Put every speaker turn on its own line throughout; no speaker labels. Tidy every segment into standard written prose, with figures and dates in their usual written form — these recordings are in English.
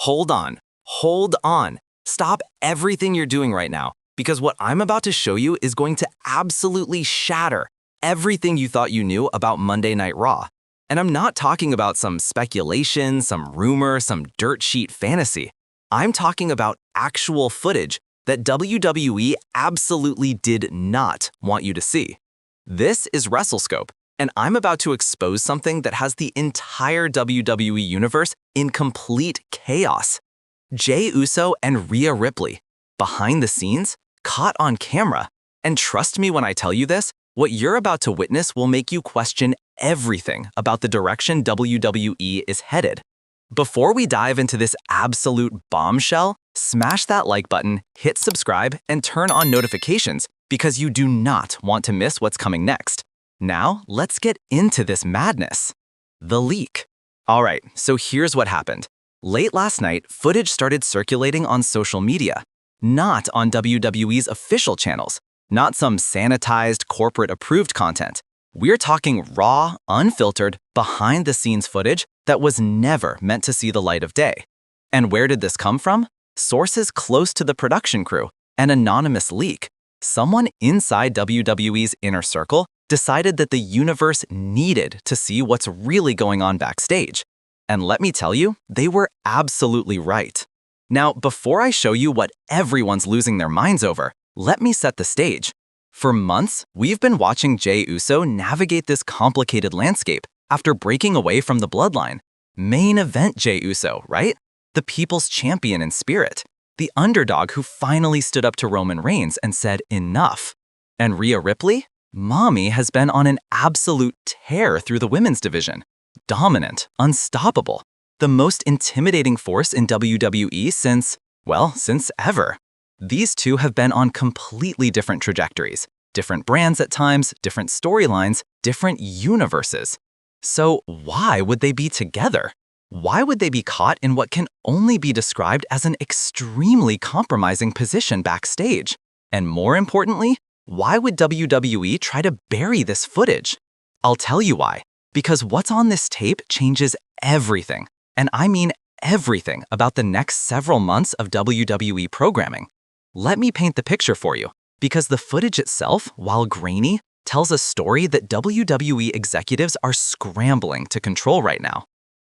Hold on. Hold on. Stop everything you're doing right now, because what I'm about to show you is going to absolutely shatter everything you thought you knew about Monday Night Raw. And I'm not talking about some speculation, some rumor, some dirt sheet fantasy. I'm talking about actual footage that WWE absolutely did not want you to see. This is Wrestle Scope, and I'm about to expose something that has the entire WWE Universe in complete chaos. Jey Uso and Rhea Ripley, behind the scenes, caught on camera. And trust me when I tell you this, what you're about to witness will make you question everything about the direction WWE is headed. Before we dive into this absolute bombshell, smash that like button, hit subscribe, and turn on notifications because you do not want to miss what's coming next. Now, let's get into this madness. The leak. All right, so here's what happened. Late last night, footage started circulating on social media, not on WWE's official channels, not some sanitized, corporate-approved content. We're talking raw, unfiltered, behind-the-scenes footage that was never meant to see the light of day. And where did this come from? Sources close to the production crew, an anonymous leak. Someone inside WWE's inner circle decided that the universe needed to see what's really going on backstage. And let me tell you, they were absolutely right. Now, before I show you what everyone's losing their minds over, let me set the stage. For months, we've been watching Jey Uso navigate this complicated landscape after breaking away from the bloodline. Main event Jey Uso, right? The people's champion in spirit. The underdog who finally stood up to Roman Reigns and said enough. And Rhea Ripley? Mommy has been on an absolute tear through the women's division. Dominant, unstoppable, the most intimidating force in WWE since ever. These two have been on completely different trajectories, different brands at times, different storylines, different universes. So why would they be together? Why would they be caught in what can only be described as an extremely compromising position backstage? And more importantly, why would WWE try to bury this footage? I'll tell you why. Because what's on this tape changes everything, and I mean everything about the next several months of WWE programming. Let me paint the picture for you, because the footage itself, while grainy, tells a story that WWE executives are scrambling to control right now.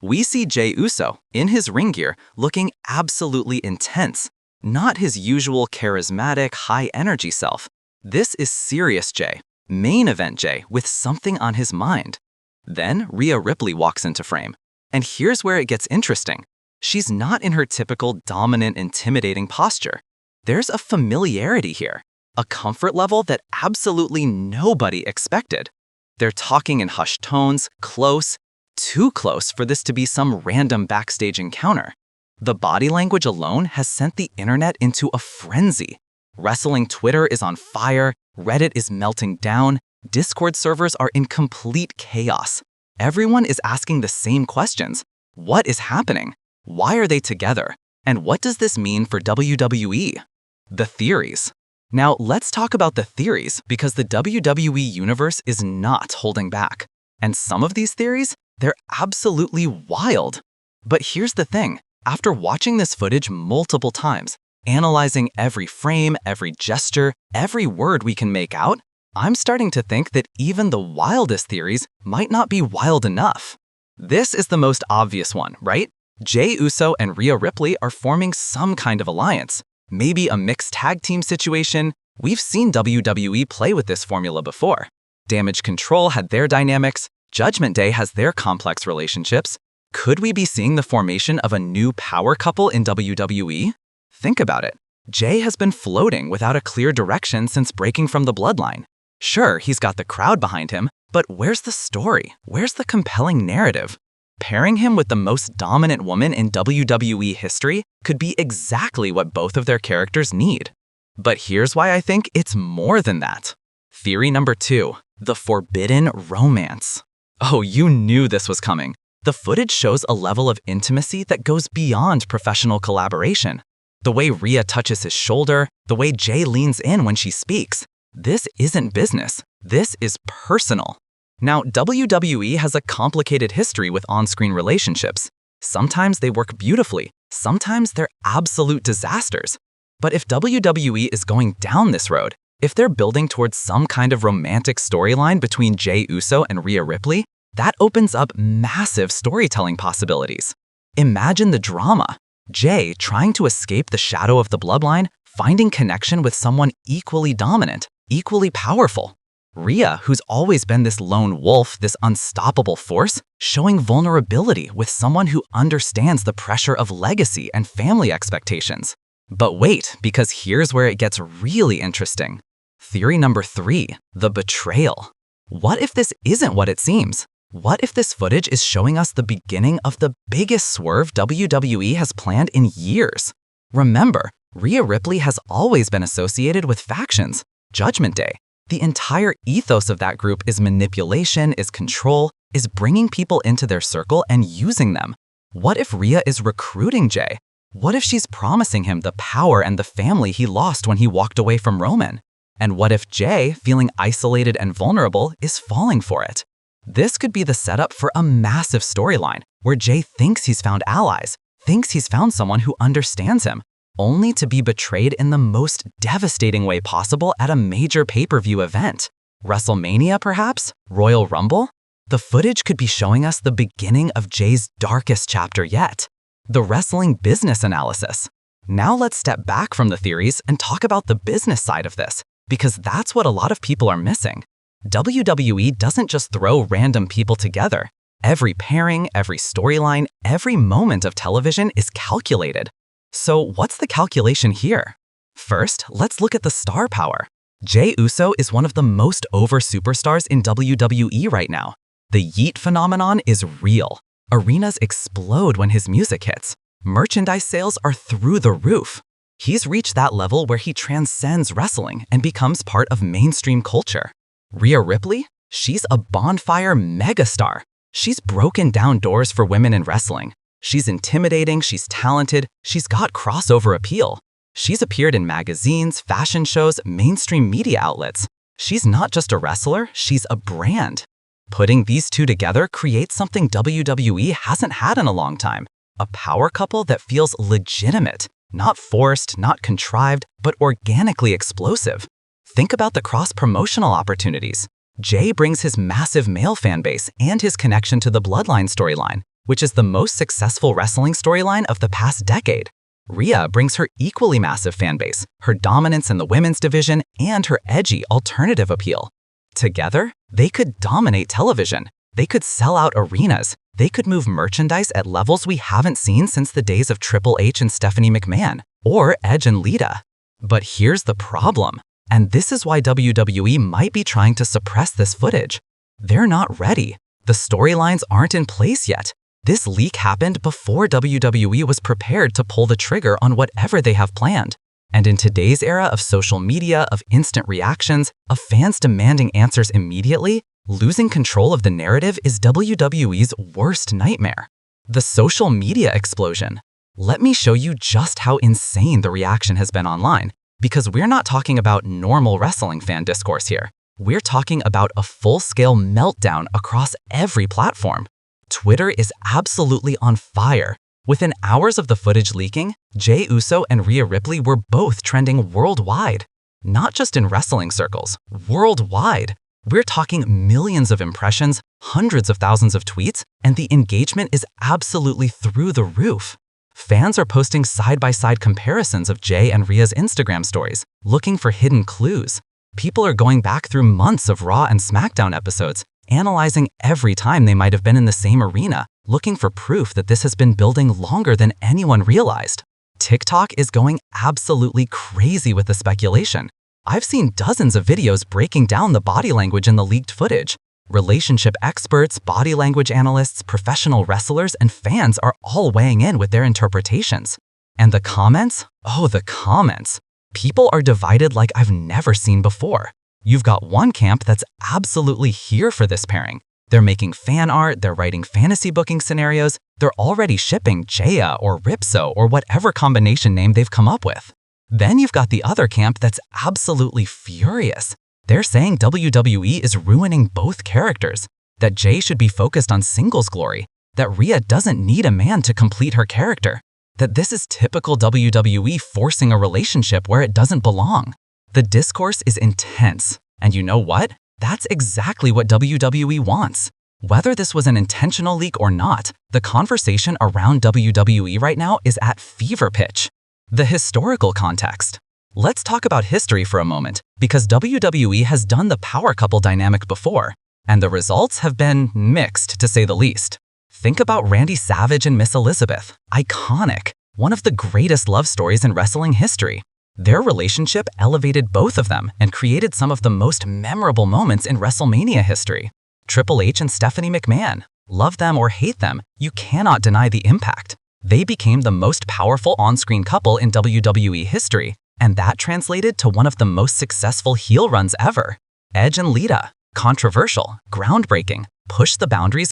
We see Jey Uso, in his ring gear, looking absolutely intense, not his usual charismatic, high-energy self. This is serious Jey, main event Jey, with something on his mind. Then Rhea Ripley walks into frame. And here's where it gets interesting. She's not in her typical dominant, intimidating posture. There's a familiarity here, a comfort level that absolutely nobody expected. They're talking in hushed tones, close, too close for this to be some random backstage encounter. The body language alone has sent the internet into a frenzy. Wrestling Twitter is on fire, Reddit is melting down, Discord servers are in complete chaos. Everyone is asking the same questions. What is happening? Why are they together? And what does this mean for WWE? The theories. Now, let's talk about the theories because the WWE Universe is not holding back. And some of these theories, they're absolutely wild. But here's the thing. After watching this footage multiple times, analyzing every frame, every gesture, every word we can make out, I'm starting to think that even the wildest theories might not be wild enough. This is the most obvious one, right? Jey Uso and Rhea Ripley are forming some kind of alliance. Maybe a mixed tag team situation. We've seen WWE play with this formula before. Damage Control had their dynamics. Judgment Day has their complex relationships. Could we be seeing the formation of a new power couple in WWE? Think about it. Jey has been floating without a clear direction since breaking from the bloodline. Sure, he's got the crowd behind him, but where's the story? Where's the compelling narrative? Pairing him with the most dominant woman in WWE history could be exactly what both of their characters need. But here's why I think it's more than that. Theory number 2, the forbidden romance. Oh, you knew this was coming. The footage shows a level of intimacy that goes beyond professional collaboration. The way Rhea touches his shoulder, the way Jey leans in when she speaks. This isn't business. This is personal. Now, WWE has a complicated history with on-screen relationships. Sometimes they work beautifully, Sometimes they're absolute disasters. But if WWE is going down this road, if they're building towards some kind of romantic storyline between Jey Uso and Rhea Ripley, that opens up massive storytelling possibilities. Imagine the drama. Jey trying to escape the shadow of the bloodline, finding connection with someone equally dominant, equally powerful. Rhea, who's always been this lone wolf, this unstoppable force, showing vulnerability with someone who understands the pressure of legacy and family expectations. But wait, because here's where it gets really interesting. Theory number 3, the betrayal. What if this isn't what it seems? What if this footage is showing us the beginning of the biggest swerve WWE has planned in years? Remember, Rhea Ripley has always been associated with factions. Judgment Day. The entire ethos of that group is manipulation, is control, is bringing people into their circle and using them. What if Rhea is recruiting Jey? What if she's promising him the power and the family he lost when he walked away from Roman? And what if Jey, feeling isolated and vulnerable, is falling for it? This could be the setup for a massive storyline where Jey thinks he's found allies, thinks he's found someone who understands him, only to be betrayed in the most devastating way possible at a major pay-per-view event. WrestleMania, perhaps? Royal Rumble? The footage could be showing us the beginning of Jey's darkest chapter yet, the wrestling business analysis. Now let's step back from the theories and talk about the business side of this, because that's what a lot of people are missing. WWE doesn't just throw random people together. Every pairing, every storyline, every moment of television is calculated. So what's the calculation here? First, let's look at the star power. Jey Uso is one of the most over superstars in WWE right now. The Yeet phenomenon is real. Arenas explode when his music hits. Merchandise sales are through the roof. He's reached that level where he transcends wrestling and becomes part of mainstream culture. Rhea Ripley? She's a bonfire megastar. She's broken down doors for women in wrestling. She's intimidating, she's talented, she's got crossover appeal. She's appeared in magazines, fashion shows, mainstream media outlets. She's not just a wrestler, she's a brand. Putting these two together creates something WWE hasn't had in a long time. A power couple that feels legitimate, not forced, not contrived, but organically explosive. Think about the cross-promotional opportunities. Jey brings his massive male fan base and his connection to the Bloodline storyline, which is the most successful wrestling storyline of the past decade. Rhea brings her equally massive fan base, her dominance in the women's division, and her edgy alternative appeal. Together, they could dominate television. They could sell out arenas. They could move merchandise at levels we haven't seen since the days of Triple H and Stephanie McMahon, or Edge and Lita. But here's the problem. And this is why WWE might be trying to suppress this footage. They're not ready. The storylines aren't in place yet. This leak happened before WWE was prepared to pull the trigger on whatever they have planned. And in today's era of social media, of instant reactions, of fans demanding answers immediately, losing control of the narrative is WWE's worst nightmare. The social media explosion. Let me show you just how insane the reaction has been online. Because we're not talking about normal wrestling fan discourse here. We're talking about a full-scale meltdown across every platform. Twitter is absolutely on fire. Within hours of the footage leaking, Jey Uso and Rhea Ripley were both trending worldwide. Not just in wrestling circles, worldwide. We're talking millions of impressions, hundreds of thousands of tweets, and the engagement is absolutely through the roof. Fans are posting side-by-side comparisons of Jey and Rhea's Instagram stories, looking for hidden clues. People are going back through months of Raw and SmackDown episodes, analyzing every time they might have been in the same arena, looking for proof that this has been building longer than anyone realized. TikTok is going absolutely crazy with the speculation. I've seen dozens of videos breaking down the body language in the leaked footage. Relationship experts, body language analysts, professional wrestlers, and fans are all weighing in with their interpretations. And the comments? Oh, the comments. People are divided like I've never seen before. You've got one camp that's absolutely here for this pairing. They're making fan art, they're writing fantasy booking scenarios, they're already shipping Jaya or Ripso or whatever combination name they've come up with. Then you've got the other camp that's absolutely furious. They're saying WWE is ruining both characters, that Jey should be focused on singles glory, that Rhea doesn't need a man to complete her character.
that this is typical WWE forcing a relationship where it doesn't belong. The discourse is intense, and you know what? That's exactly what WWE wants. Whether this was an intentional leak or not, the conversation around WWE right now is at fever pitch. The historical context. Let's talk about history for a moment, because WWE has done the power couple dynamic before, and the results have been mixed, to say the least. Think about Randy Savage and Miss Elizabeth. Iconic. One of the greatest love stories in wrestling history. Their relationship elevated both of them and created some of the most memorable moments in WrestleMania history. Triple H and Stephanie McMahon. Love them or hate them, you cannot deny the impact. They became the most powerful on-screen couple in WWE history, and that translated to one of the most successful heel runs ever. Edge and Lita. Controversial, groundbreaking, pushed the boundaries